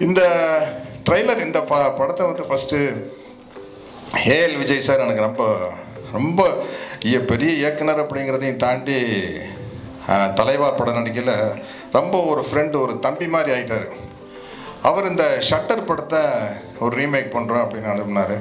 இந்த ட்ரைலர் இந்த படத்தை வந்து ஃபஸ்ட்டு ஏஎல் விஜய் சார் எனக்கு ரொம்ப ரொம்ப பெரிய இயக்குனர் அப்படிங்கிறதையும் தாண்டி தலைவா படம் நடிக்கல ரொம்ப ஒரு ஃப்ரெண்டு ஒரு தம்பி மாதிரி ஆகிட்டார். அவர் இந்த ஷட்டர் படத்தை ஒரு ரீமேக் பண்ணுறோம் அப்படின்னு அனுப்புனார்.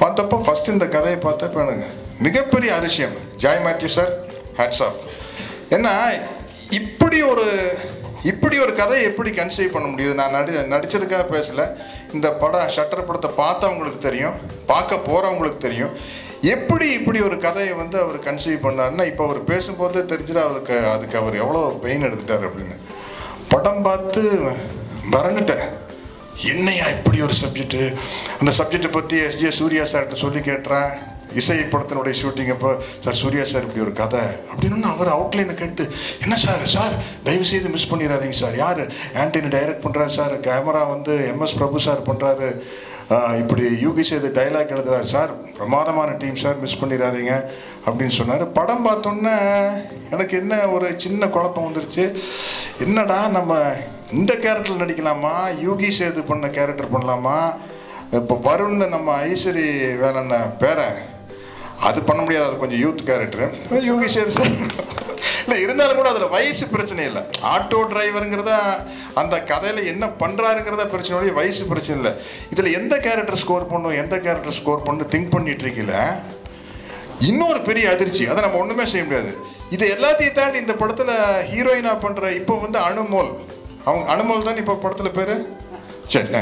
பார்த்தப்போ ஃபஸ்ட்டு இந்த கதையை பார்த்தப்போ எனக்கு மிகப்பெரிய அதிசயம். Joy Mathew sir, hats off. ஏன்னா இப்படி ஒரு கதையை எப்படி கன்சீவ் பண்ண முடியுது? நான் நடித்ததுக்காக பேசலை. இந்த படம் ஷட்டர் படத்தை பார்த்தவங்களுக்கு தெரியும், பார்க்க போகிறவங்களுக்கு தெரியும் இப்படி ஒரு கதையை வந்து அவர் கன்சீவ் பண்ணாருன்னா இப்போ அவர் பேசும்போது தெரிஞ்சுட்டு அதுக்கு அவர் எவ்வளோ பெயின் எடுத்துட்டார் அப்படின்னு. படம் பார்த்து மறந்துட்டேன். என்னையா இப்படி ஒரு சப்ஜெக்டு, அந்த சப்ஜெக்டை பற்றி எஸ்ஜே சூர்யா சார்கிட்ட சொல்லி கேட்டுறேன். இசை படத்தினுடைய ஷூட்டிங் அப்போ, சார் சூர்யா சார் இப்படி ஒரு கதை அப்படின்னு அவர் அவுட்லைனை கேட்டு, என்ன சார் தயவுசெய்து மிஸ் பண்ணிடாதீங்க சார், யார் ஆண்டனி டைரக்ட் பண்ணுறாரு சார், கேமரா வந்து MS பிரபு சார் பண்ணுறாரு, இப்படி யூகி சேது டைலாக் எழுதுறாரு சார், பிரமாதமான டீம் சார், மிஸ் பண்ணிடாதீங்க அப்படின்னு சொன்னார். படம் பார்த்தோன்னே எனக்கு என்ன ஒரு சின்ன குழப்பம் வந்துருச்சு. என்னடா நம்ம இந்த கேரக்டர் நடிக்கலாமா, யூகி சேது பண்ண கேரக்டர் பண்ணலாமா, இப்போ வருண் நம்ம ஐஸ்வரி வேலண்ண பேரன் அது பண்ண முடியாது, அது கொஞ்சம் youth character. Yugi Sethu sir இல்லை, இருந்தாலும் கூட அதில் வயசு பிரச்சனை இல்லை. ஆட்டோ டிரைவருங்கிறத அந்த கதையில் என்ன பண்ணுறாருங்கிறத பிரச்சனை, வயசு பிரச்சனை இல்லை. இதில் எந்த கேரக்டர் ஸ்கோர் பண்ணணும் திங்க் பண்ணிட்டு இருக்கல. இன்னொரு பெரிய அதிர்ச்சி, அதை நம்ம ஒன்றுமே செய்ய முடியாது. இது எல்லாத்தையும் தாண்டி இந்த படத்தில் ஹீரோயினாக பண்ணுற இப்போ வந்து அனுமோல் தான் இப்போ படத்தில் பேர். சரி,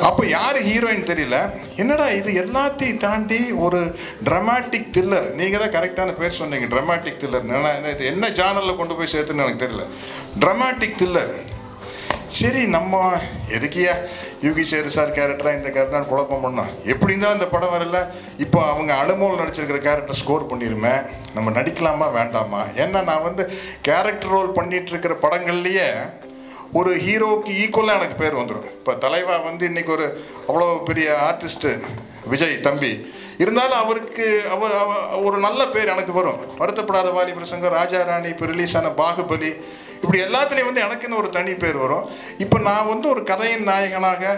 அப்போ யார் ஹீரோயின் தெரியல. என்னடா இது எல்லாத்தையும் தாண்டி ஒரு ட்ராமாட்டிக் த்ரில்லர். நீங்கள் தான் கரெக்டான பேர் சொன்னீங்க, ட்ராமாட்டிக் த்ரில்லர். இது என்ன ஜானரில் கொண்டு போய் சேர்த்துன்னு எனக்கு தெரியல. Dramatic thriller. சரி, நம்ம எதுக்கியா யூகி சேது சார் கேரக்டராக இந்த கேரக்டராக குழப்பம் பண்ணோம். எப்படி இருந்தால் இந்த படம் வரல. இப்போ அவங்க அனுமோல் நடிச்சிருக்கிற கேரக்டர் ஸ்கோர் பண்ணிடுமே, நம்ம நடிக்கலாமா வேண்டாமா? ஏன்னா நான் வந்து கேரக்டர் ரோல் பண்ணிட்டு இருக்கிற படங்கள்லேயே ஒரு ஹீரோவுக்கு ஈக்குவலாக எனக்கு பேர் வந்துடும். இப்போ தலைவா வந்து இன்றைக்கி அவ்வளோ பெரிய ஆர்டிஸ்ட்டு விஜய் தம்பி இருந்தாலும் அவருக்கு ஒரு நல்ல பேர் எனக்கு வரும். வருத்தப்படாத வாலிபர் சங்கம், ராஜா ராணி, இப்போ ரிலீஸ் ஆன பாகுபலி, இப்படி எல்லாத்துலேயும் வந்து எனக்குன்னு ஒரு தனி பேர் வரும். இப்போ நான் வந்து ஒரு கதையின் நாயகனாக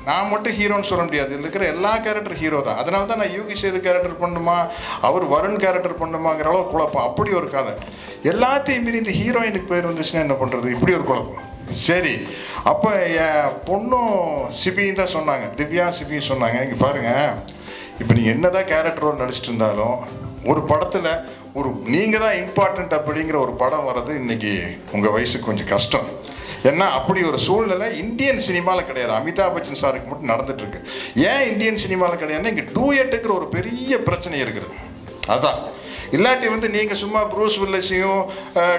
நான் மட்டும் ஹீரோன்னு சொல்ல முடியாது. இதில் இருக்கிற எல்லா கேரக்டர் ஹீரோ தான். அதனால தான் நான் யூகி சேது கேரக்டர் பண்ணுமா, அவர் வருண் கேரக்டர் பண்ணுமாங்கிற அளவு குழப்பம். அப்படி ஒரு கதை. எல்லாத்தையும் மீறி இந்த ஹீரோயினுக்கு பேர் வந்துச்சுன்னா என்ன பண்ணுறது? இப்படி ஒரு குழப்பம். சரி, அப்போ என் பொண்ணும் சிபியும் தான் சொன்னாங்க, திவ்யா சிபியும் சொன்னாங்க, இங்கே பாருங்கள், இப்போ நீங்கள் என்ன தான் கேரக்டர் ரோல் நடிச்சிட்டு இருந்தாலும் ஒரு படத்தில் நீங்கள் தான் இம்பார்ட்டண்ட் அப்படிங்கிற ஒரு படம் வர்றது இன்றைக்கி உங்கள் வயசுக்கு கொஞ்சம் கஷ்டம். ஏன்னா அப்படி ஒரு சூழ்நிலை இந்தியன் சினிமாவில் கிடையாது. அமிதாப் பச்சன் சாருக்கு மட்டும் நடந்துட்டுருக்கு. ஏன் இந்தியன் சினிமாவில் கிடையாதுன்னா இங்கே டூயட்டுங்கிற ஒரு பெரிய பிரச்சனை இருக்குது. அதான் இல்லாட்டி வந்து நீங்கள் சும்மா ப்ரூஸ் வில்லிஸையும்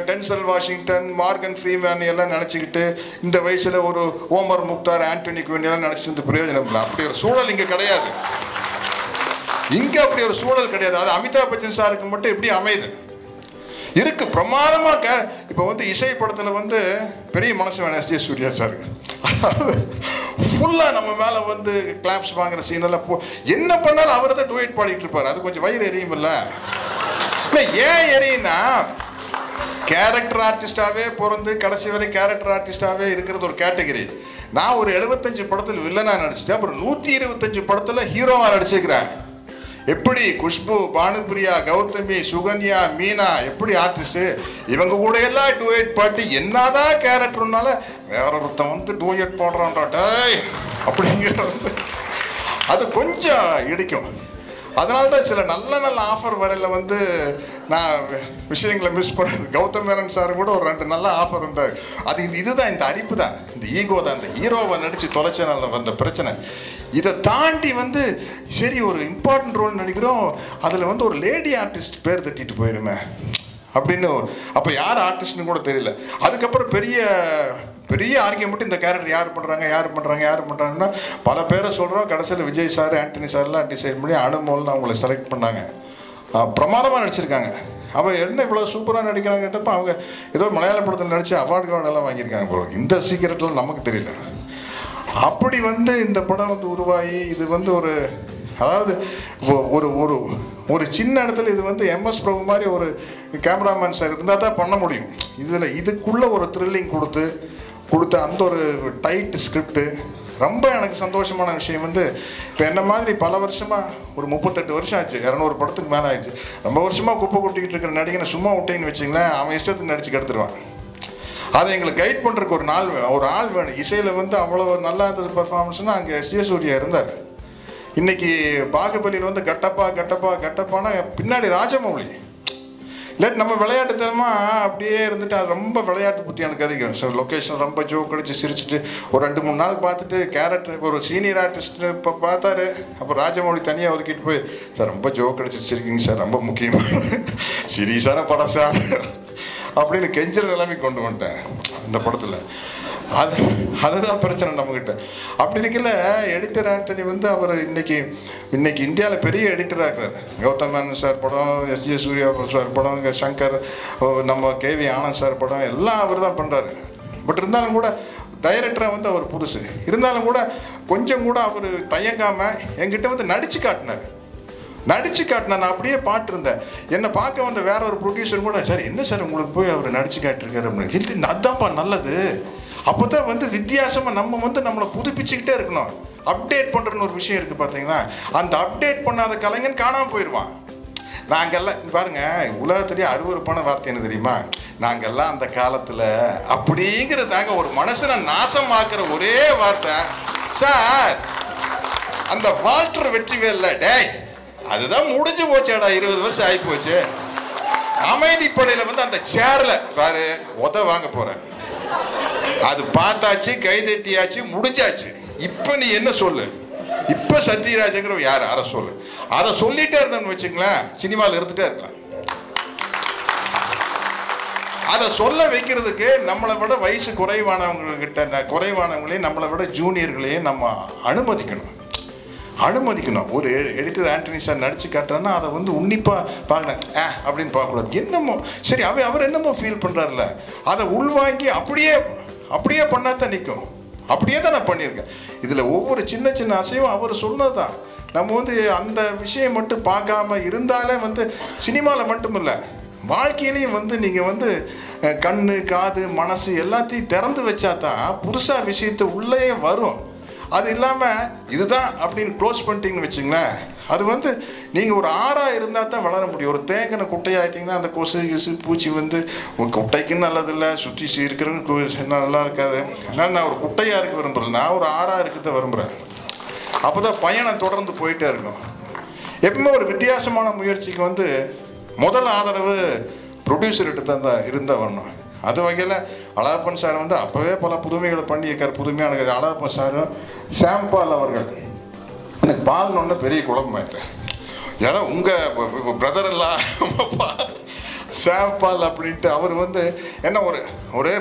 டென்சல் வாஷிங்டன், மார்கன் ஃப்ரீமேன் எல்லாம் நினச்சிக்கிட்டு இந்த வயசில் ஒரு ஓமர் முக்தார், ஆண்டனி குயின் எல்லாம் நினச்சிட்டு பிரயோஜனம் இல்லை. அப்படி ஒரு சூழல் இங்கே கிடையாது. இங்கே அப்படி ஒரு சூழல் கிடையாது. அது அமிதாப் பச்சன் சாருக்கு மட்டும் எப்படி அமையுது இருக்கு பிரமாதமாக. இப்போ வந்து இசை படத்தில் வந்து பெரிய மனசு வேணும் எஸ்ஜே சூர்யா சாருக்கு. ஃபுல்லாக நம்ம மேலே வந்து கிளாப்ஸ் வாங்குற சீனெல்லாம் என்ன பண்ணாலும் அவர் தான் டூயட் பாடிட்டு இருப்பார். அது கொஞ்சம் வயிறு எரியும் இல்லை? ஏன் எரியுன்னா கேரக்டர் ஆர்டிஸ்டாகவே பிறந்து கடைசி வரை கேரக்டர் ஆர்டிஸ்டாகவே இருக்கிறது ஒரு கேட்டகரி. நான் ஒரு 75 படத்தில் வில்லனாக நடிச்சிட்டேன், அப்புறம் 125 படத்தில் ஹீரோவாக நடிச்சிருக்கிறேன். எப்படி குஷ்பு, பானுபிரியா, கௌதமி, சுகன்யா, மீனா எப்படி ஆர்டிஸ்ட், இவங்க கூட எல்லாம் டூயட் பாட்டு என்னதான் கேரக்டர்னால வேற ஒருத்தன் வந்து டூயட் பாடுறான்டா அப்படிங்கிற அது கொஞ்சம் இடிக்கும். அதனால தான் சில நல்ல ஆஃபர் வரையில் வந்து நான் விஷயங்களை மிஸ் பண்ணுறது. கௌதம் மேனன் சார் கூட ஒரு 2 நல்ல ஆஃபர் இருந்தார். இதுதான் இந்த அரிப்பு தான், இந்த ஈகோ தான். இந்த ஹீரோவை நடித்து தொலைச்சனால வந்த பிரச்சனை. இதை தாண்டி வந்து சரி ஒரு இம்பார்ட்டன்ட் ரோல் நடிக்கிறோம், அதில் வந்து ஒரு லேடி ஆர்டிஸ்ட் பேர் தட்டிட்டு போயிருமே அப்படின்னு. அப்போ யார் ஆர்டிஸ்ட்னு கூட தெரியல. அதுக்கப்புறம் பெரிய ஆர்கியூமெண்ட், இந்த கேரக்டர் யார் பண்ணுறாங்கன்னா பல பேரை சொல்கிறோம். கடைசியில் விஜய் சார், ஆண்டனி சார்லாம் டிசைட் பண்ணி அனுமோல்னு அவங்கள செலக்ட் பண்ணாங்க. பிரமாதமாக நடிச்சிருக்காங்க. அவள் என்ன இவ்வளோ சூப்பராக நடிக்கிறாங்க கேட்டப்போ அவங்க ஏதோ மலையாள படத்தில் நடித்து அவார்டுகளெல்லாம் வாங்கியிருக்காங்க போல. இந்த சீக்கிரட்லாம் நமக்கு தெரியல. அப்படி வந்து இந்த படம் வந்து உருவாகி இது வந்து அதாவது ஒரு சின்ன இடத்துல இது வந்து MS பிரபு மாதிரி ஒரு கேமராமேன் சார் இருந்தால் தான் பண்ண முடியும். இதுக்குள்ளே ஒரு த்ரில்லிங் கொடுத்து கொடுத்த அந்த ஒரு டைட் ஸ்கிரிப்டு. ரொம்ப எனக்கு சந்தோஷமான விஷயம் வந்து, இப்போ என்ன மாதிரி பல வருஷமாக ஒரு 38 வருஷம் ஆச்சு, 200 படத்துக்கு மேலே ஆயிடுச்சு. ரொம்ப வருஷமாக குப்பை கொட்டிக்கிட்டு இருக்கிற நடிகனை சும்மா விட்டேன்னு வச்சிங்களேன், அவன் இஷ்டத்துக்கு நடிச்சு கெடுத்துருவான். அதை எங்களுக்கு கைட் பண்ணுறதுக்கு ஒரு ஆள் வேணும். இசையில் வந்து அவ்வளோ நல்லா இருந்தது பர்ஃபார்மன்ஸ்னால் அங்கே எஸ்.ஜே. சூர்யா இருந்தார். இன்றைக்கி பாகுபலியில் வந்து கட்டப்பானா பின்னாடி ராஜமௌழி. இல்லாட்டி நம்ம விளையாட்டுத்தனமாக அப்படியே இருந்துட்டு அது ரொம்ப விளையாட்டு புத்தி எனக்கு அதிகம். ஸோ லொக்கேஷன் ரொம்ப ஜோக் அடிச்சு சிரிச்சுட்டு ஒரு 2-3 நாள் பார்த்துட்டு கேரக்டர் ஒரு சீனியர் ஆர்டிஸ்ட் இப்போ பார்த்தாரு. அப்புறம் ராஜமௌழி தனியாக ஒதுக்கிட்டு போய், சார் ரொம்ப ஜோக் அடிச்சு வச்சுருக்கீங்க சார், ரொம்ப முக்கியமான சீரியஸான படம் சார் அப்படின்னு கெஞ்சிற நிலைமை கொண்டு வந்துட்டேன் இந்த படத்தில். அதுதான் பிரச்சனை நம்மக்கிட்ட. அப்படி இருக்கல எடிட்டர் ஆண்டனி வந்து அவர் இன்னைக்கு இந்தியாவில் பெரிய எடிட்டராக இருக்கிறார். கௌதம் மேனன் சார் படம், எஸ்.ஜே. சூர்யா சார் படம், சங்கர், நம்ம கேவி ஆனந்த் சார் படம் எல்லாம் அவர் தான் பண்ணுறாரு. பட் இருந்தாலும் கூட டைரக்டராக வந்து அவர் புதுசு. இருந்தாலும் கூட கொஞ்சம் கூட அவர் தயங்காமல் என்கிட்ட வந்து நடித்து காட்டினார். நான் அப்படியே பாட்டிருந்தேன். என்னை பார்க்க வந்த வேற ஒரு ப்ரொடியூசர் கூட, சார் என்ன சார் உங்களுக்கு போய் அவர் நடிச்சு காட்டிருக்காரு அப்படின்னு. இல்லை அதான்ப்பா நல்லது, அப்போ தான் வந்து வித்தியாசமாக நம்ம வந்து நம்மளை புதுப்பிச்சுக்கிட்டே இருக்கணும். அப்டேட் பண்ணுறன்னு ஒரு விஷயம் இருக்குது பார்த்தீங்களா, அந்த அப்டேட் பண்ணாத கலைஞன் காணாமல் போயிடுவான். நாங்கள்லாம் பாருங்க, உலகத்துலேயே அருவருப்பான வார்த்தை என்ன தெரியுமா, நாங்கள்லாம் அந்த காலத்தில் அப்படிங்கிறதாங்க ஒரு மனசனை நாசமாக்குற ஒரே வார்த்தை. சார் அந்த வால்டர் வெற்றிவேல்ல டேய் அதுதான் முடிஞ்சு போச்சேடா, 20 வருஷம் ஆகி போச்சு. அமைதிப்படையில் வந்து அந்த சேர்ல பாரு வாங்க போறேன், அது பார்த்தாச்சு, கைதட்டியாச்சு, முடிஞ்சாச்சு. இப்ப நீ என்ன சொல்லு, இப்ப சத்யராஜங்கிற யாரு அதை சொல்லு. அதை சொல்லிட்டே இருந்தோம்னு வச்சுங்களேன், சினிமாவில் இருந்துட்டே இருக்கலாம். அதை சொல்ல வைக்கிறதுக்கு நம்மளை விட வயசு குறைவானவங்களையும் நம்மளை விட ஜூனியர்களையும் நம்ம அனுமதிக்கணும். ஒரு எடிட்டர் ஆண்டனி சார் நடிச்சு காட்டுறேன்னா அதை வந்து உன்னிப்பாக பார்க்கணும் அப்படின்னு பார்க்கக்கூடாது. என்னமோ சரி அவர் என்னமோ ஃபீல் பண்ணுறாருல, அதை உள்வாங்கி அப்படியே பண்ணாதான் நிற்கும். அப்படியே தான் நான் பண்ணியிருக்கேன். இதில் ஒவ்வொரு சின்ன அசைவும் அவர் சொன்னது தான். நம்ம வந்து அந்த விஷயம் மட்டும் பார்க்காம இருந்தாலே வந்து சினிமாவில் மட்டும் இல்லை, வாழ்க்கையிலையும் வந்து நீங்கள் வந்து கண்ணு காது மனசு எல்லாத்தையும் திறந்து வச்சா தான் புதுசாக விஷயத்தை உள்ளே வரும். அது இல்லாமல் இதுதான் அப்படின்னு க்ளோஸ் பண்ணிட்டீங்கன்னு வச்சுங்களேன், அது வந்து நீங்கள் ஒரு ஆறாக இருந்தால் தான் வளர முடியும். ஒரு தேங்கின குட்டையாகிட்டிங்கன்னா அந்த கொசு பூச்சி வந்து குட்டைக்குன்னு நல்லதில்லை, சுற்றி இருக்கிறவங்க நல்லா இருக்காது. அதனால் நான் ஒரு குட்டையாக இருக்க விரும்புகிறேன், நான் ஒரு ஆறாக இருக்கிறத விரும்புகிறேன். அப்போ தான் பயணம் தொடர்ந்து போயிட்டே இருக்கும். எப்பவுமே ஒரு வித்தியாசமான முயற்சிக்கு வந்து முதல் ஆதரவு ப்ரொடியூசர்கிட்ட தான் இருந்தால் வரணும். அது வகையில் அழகப்பன் சார் வந்து அப்போவே பல புதுமைகளை பண்ணியிருக்கார். புதுமையான அழகப்பன் சாரும் சாம்பால் அவர்கள் எனக்கு பால்னொன்னு பெரிய குழப்பமாயிட்டேன். ஏன்னா உங்கள் பிரதர் இல்லாமப்பா சாம்பால் அப்படின்ட்டு அவர் வந்து என்ன ஒரு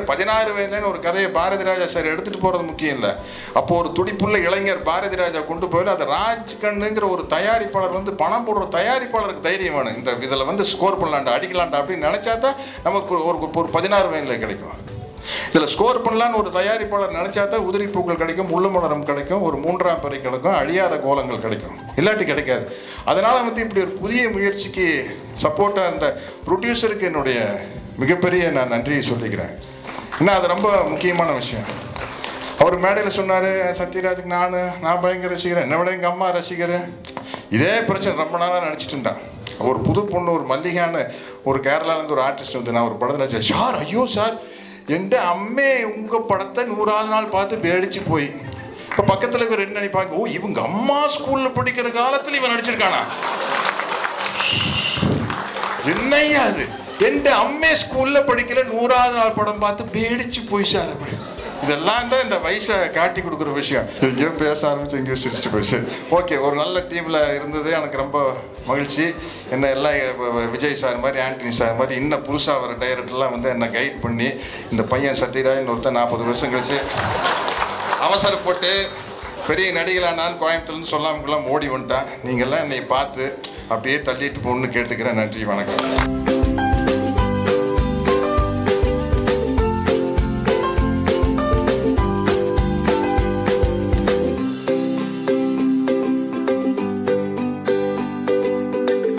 16 வயதுன்னு ஒரு கதையை பாரதி ராஜா சார் எடுத்துகிட்டு போகிறது முக்கியம் இல்லை. அப்போது ஒரு துடிப்புள்ள இளைஞர் பாரதி ராஜா கொண்டு போயில அதை ராஜ்கண்ணுங்கிற ஒரு தயாரிப்பாளர் வந்து பணம் போடுற தயாரிப்பாளருக்கு தைரியம் வேணும். இதில் வந்து ஸ்கோர் பண்ணலான்டா அடிக்கலான்டா அப்படின்னு நினச்சா தான் நமக்கு ஒரு 16 வயதில் கிடைக்கும். இதில் ஸ்கோர் பண்ணலான்னு ஒரு தயாரிப்பாளர் நினச்சா தான் உதிரி பூக்கள் கிடைக்கும், முள்ளு மலரம் கிடைக்கும், ஒரு 3ஆம் பிறை கிடைக்கும், அழியாத கோலங்கள் கிடைக்கும், இல்லாட்டி கிடைக்காது. அதனால் வந்து இப்படி ஒரு புதிய முயற்சிக்கு சப்போர்ட்டாக இருந்த ப்ரொடியூசருக்கு என்னுடைய மிகப்பெரிய நான் நன்றியை சொல்லிக்கிறேன். ஏன்னா அது ரொம்ப முக்கியமான விஷயம். அவர் மேடையில் சொன்னார், சத்யராஜுக்கு நான் பயங்கர ரசிக்கிறேன், என்னை விட எங்கள் அம்மா ரசிகர். இதே பிரச்சனை ரொம்ப நாளாக நினச்சிட்டு இருந்தேன். ஒரு புது பொண்ணு ஒரு மல்லிகான்னு ஒரு கேரளாலேருந்து ஒரு ஆர்டிஸ்ட் வந்து நான் ஒரு படத்தில் நினச்சேன், சார் ஐயோ சார் எந்த அம்மே உங்கள் படத்தை 100ஆவது நாள் பார்த்து பேடிச்சு போய் இப்போ பக்கத்தில் இருக்கிற என்ன நினைப்பாங்க, ஓ இவங்க அம்மா ஸ்கூலில் படிக்கிற காலத்தில் இவன் நடிச்சிருக்கானா, என்னையா அது எந்த அம்மே ஸ்கூலில் படிக்கிற 100ஆவது நாள் படம் பார்த்து பேடிச்சு போய் சார். இதெல்லாம் தான் இந்த வயசை காட்டி கொடுக்குற விஷயம். எங்கேயோ பேச ஆரம்பிச்சு எங்கேயோ சிரிச்சுட்டு போயிடுச்சு. ஓகே, ஒரு நல்ல டீமில் இருந்தது எனக்கு ரொம்ப மகிழ்ச்சி. என்ன எல்லாம் விஜய் சார் மாதிரி ஆண்டனி சார் மாதிரி இன்னும் புதுசாக வர டைரக்டர்லாம் வந்து என்னை கைட் பண்ணி இந்த பையன் சத்யராஜ் ஒருத்தர் 40 வருஷம் கழிச்சு அவசரப்பட்டு பெரிய நடிகளானான்னு கோயம்புத்தூர்லேருந்து சொல்லாமக்குலாம் ஓடி வந்துட்டான். நீங்கள்லாம் என்னை பார்த்து அப்படியே தள்ளிட்டு போகணுன்னு கேட்டுக்கிறேன். நன்றி, வணக்கம்.